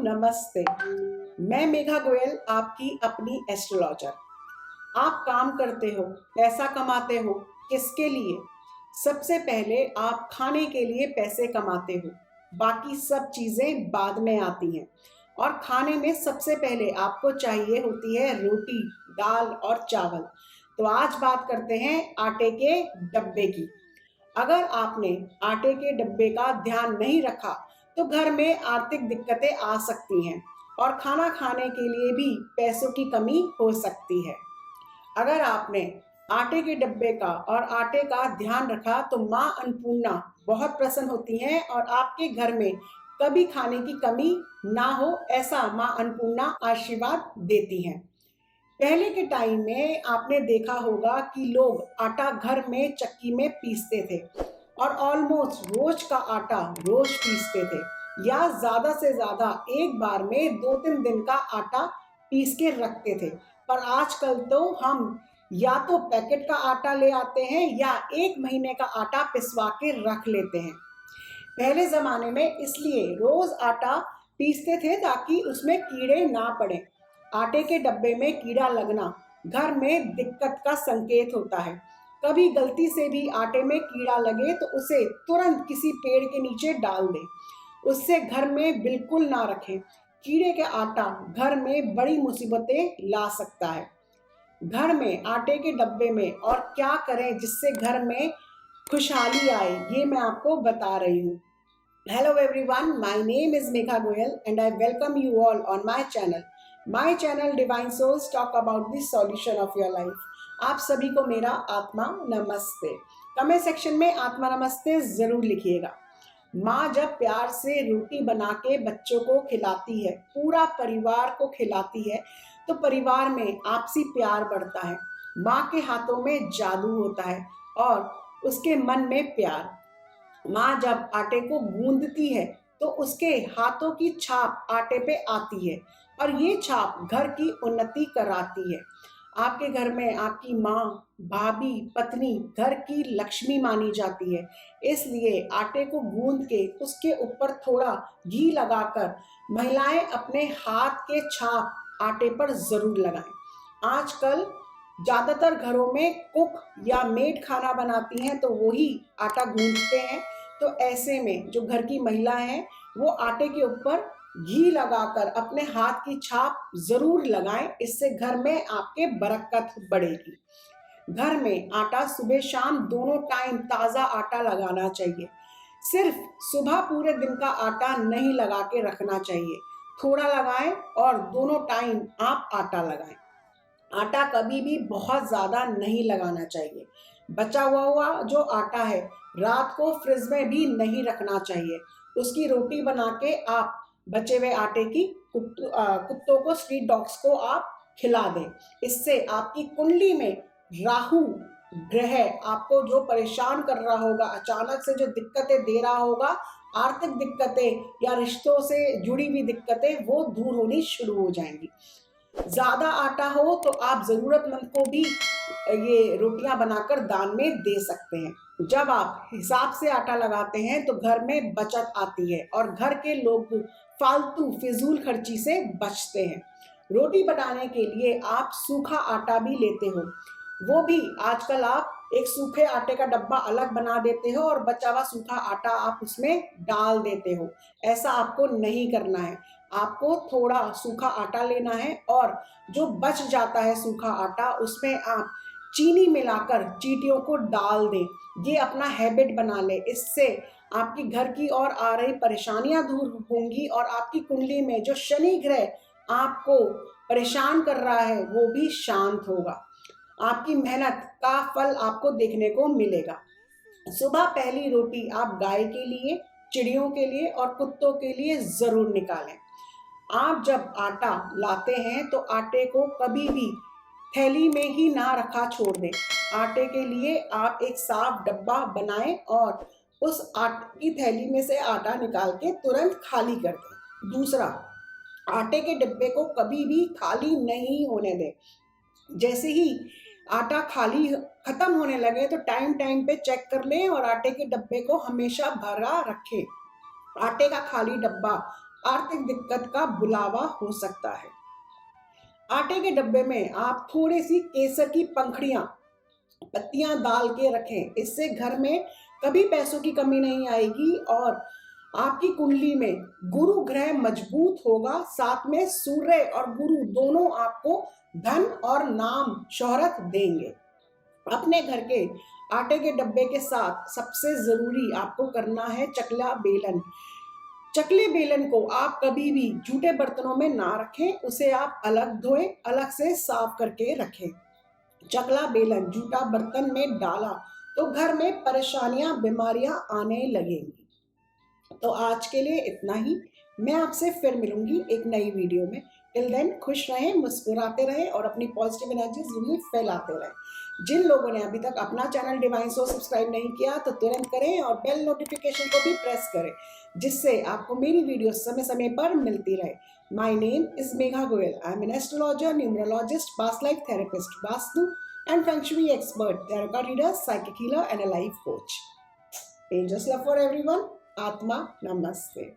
नमस्ते। मैं मेघा गोयल, आपकी अपनी एस्ट्रोलॉजर। आप काम करते हो, पैसा कमाते हो, किसके लिए? सबसे पहले आप खाने के लिए पैसे कमाते हो, बाकी सब चीजें बाद में आती हैं। और खाने में सबसे पहले आपको चाहिए होती है रोटी, दाल और चावल। तो आज बात करते हैं आटे के डब्बे की। अगर आपने आटे के डब्बे का ध्यान नहीं रखा तो घर में आर्थिक दिक्कतें आ सकती हैं और खाना खाने के लिए भी पैसों की कमी हो सकती है। अगर आपने आटे के डब्बे का और आटे का ध्यान रखा तो माँ अन्नपूर्णा बहुत प्रसन्न होती हैं और आपके घर में कभी खाने की कमी ना हो, ऐसा माँ अन्नपूर्णा आशीर्वाद देती हैं। पहले के टाइम में आपने देखा होगा कि लोग आटा घर में चक्की में पीसते थे और ऑलमोस्ट रोज का आटा रोज पीसते थे, या ज्यादा से ज्यादा एक बार में 2-3 दिन का आटा पीस के रखते थे। पर आजकल तो हम या तो पैकेट का आटा ले आते हैं या 1 महीने का आटा पिसवा के रख लेते हैं। पहले जमाने में इसलिए रोज आटा पीसते थे ताकि उसमें कीड़े ना पड़े। आटे के डब्बे में कीड़ा लगना घर में दिक्कत का संकेत होता है। कभी गलती से भी आटे में कीड़ा लगे तो उसे तुरंत किसी पेड़ के नीचे डाल दें। उससे घर में बिल्कुल ना रखें। कीड़े का आटा घर में बड़ी मुसीबतें ला सकता है। घर में आटे के डब्बे में और क्या करें जिससे घर में खुशहाली आए, ये मैं आपको बता रही हूँ। Hello everyone, my name is Megha Goyal and I welcome you all on my channel. My channel Divine Souls talk about the solution of your life. आप सभी को मेरा आत्मा नमस्ते। कमेंट सेक्शन में आत्मा नमस्ते जरूर लिखिएगा। माँ जब प्यार से रोटी बना के बच्चों को खिलाती है, पूरा परिवार को खिलाती है, तो परिवार में आपसी प्यार बढ़ता है। माँ के हाथों में जादू होता है और उसके मन में प्यार। माँ जब आटे को गूंदती है तो उसके हाथों की छाप आटे पे आती है और ये छाप घर की उन्नति कराती है। आपके घर में आपकी माँ, भाभी, पत्नी घर की लक्ष्मी मानी जाती है। इसलिए आटे को गूंद के उसके ऊपर थोड़ा घी लगाकर महिलाएं अपने हाथ के छाप आटे पर जरूर लगाएं। आजकल ज्यादातर घरों में कुक या मेड खाना बनाती हैं तो वही आटा गूंथते हैं। तो ऐसे में जो घर की महिला हैं वो आटे के ऊपर घी लगाकर अपने हाथ की छाप जरूर लगाएं। इससे घर में आपके बरकत बढ़ेगी। घर में आटा सुबह शाम दोनों टाइम ताज़ा आटा लगाना चाहिए। सिर्फ सुबह पूरे दिन का आटा नहीं लगा के रखना चाहिए। थोड़ा लगाएं और दोनों टाइम आप आटा लगाएं। आटा कभी भी बहुत ज़्यादा नहीं लगाना चाहिए। बचा हुआ जो आटा है रात को फ्रिज में भी नहीं रखना चाहिए। उसकी रोटी बना के आप बचे हुए आटे की कुत्तों को, स्ट्रीट डॉग्स को आप खिला दें। इससे आपकी कुंडली में राहु ग्रह आपको जो परेशान कर रहा होगा, अचानक से जो दिक्कतें दे रहा होगा, आर्थिक दिक्कतें या रिश्तों से जुड़ी हुई दिक्कतें, वो दूर होनी शुरू हो जाएंगी। ज्यादा आटा हो तो आप जरूरतमंद को भी ये रोटियां बनाकर दान में दे सकते हैं। जब आप हिसाब से आटा लगाते हैं तो घर में बचत आती है और घर के लोग फालतू फिजूल खर्ची से बचते हैं। रोटी बनाने के लिए आप सूखा आटा भी लेते हो, वो भी आजकल आप एक सूखे आटे का डब्बा अलग बना देते हो और बचा हुआ सूखा आटा आप उसमें डाल देते हो। ऐसा आपको नहीं करना है। आपको थोड़ा सूखा आटा लेना है और जो बच जाता है सूखा आटा उसमें आप चीनी मिलाकर चींटियों को डाल दें। ये अपना हैबिट बना ले। इससे आपकी घर की और आ रही परेशानियां दूर होंगी और आपकी कुंडली में जो शनि ग्रह आपको परेशान कर रहा है वो भी शांत होगा। आपकी मेहनत का फल आपको देखने को मिलेगा। सुबह पहली रोटी आप गाय के लिए, चिड़ियों के लिए और कुत्तों के लिए जरूर निकालें। आप जब आटा लाते हैं तो आटे को कभी भी थैली में ही ना रखा छोड़ दें। आटे के लिए आप एक साफ डब्बा बनाएं और उस आटे की थैली में से आटा निकाल के तुरंत खाली कर दें। दूसरा, आटे के डिब्बे को कभी भी खाली नहीं होने दें। जैसे ही आटा खाली खत्म होने लगे तो टाइम टाइम पे चेक कर लें और आटे के डब्बे को हमेशा भरा रखें। आटे का खाली डब्बा आर्थिक दिक्कत का बुलावा हो सकता है। आटे के डब्बे में आप थोड़ी सी केसर की पंखुड़ियां, पत्तियां डाल के रखें। इससे घर में कभी पैसों की कमी नहीं आएगी और आपकी कुंडली में गुरु ग्रह मजबूत होगा। साथ में सूर्य और गुरु दोनों आपको धन और नाम शोहरत देंगे। अपने घर के आटे के डब्बे के साथ सबसे जरूरी आपको करना है चकला बेलन। चकले बेलन को आप कभी भी जूठे बर्तनों में ना रखें, उसे आप अलग धोएं, अलग से साफ करके रखें। चकला बेलन जूठा बर्तन में डाला तो घर में परेशानियां, बीमारियां आने लगेंगी। तो आज के लिए इतना ही। मैं आपसे फिर मिलूंगी एक नई वीडियो में। टिल देन खुश रहें, मुस्कुराते रहें और अपनी पॉजिटिव एनर्जी ज़रूर फैलाते रहें। जिन लोगों ने अभी तक अपना चैनल डिवाइन सोर्स सब्सक्राइब नहीं किया तो तुरंत करें और बेल नोटिफिकेशन को भी प्रेस करें, जिससे आपको मेरी वीडियो समय समय पर मिलती रहे। My name is Megha Goyal. I am an astrologer, numerologist, past life therapist, vastu and feng shui expert, tarot reader, psychic healer and a life coach. Angels love for everyone. Atma Namaste.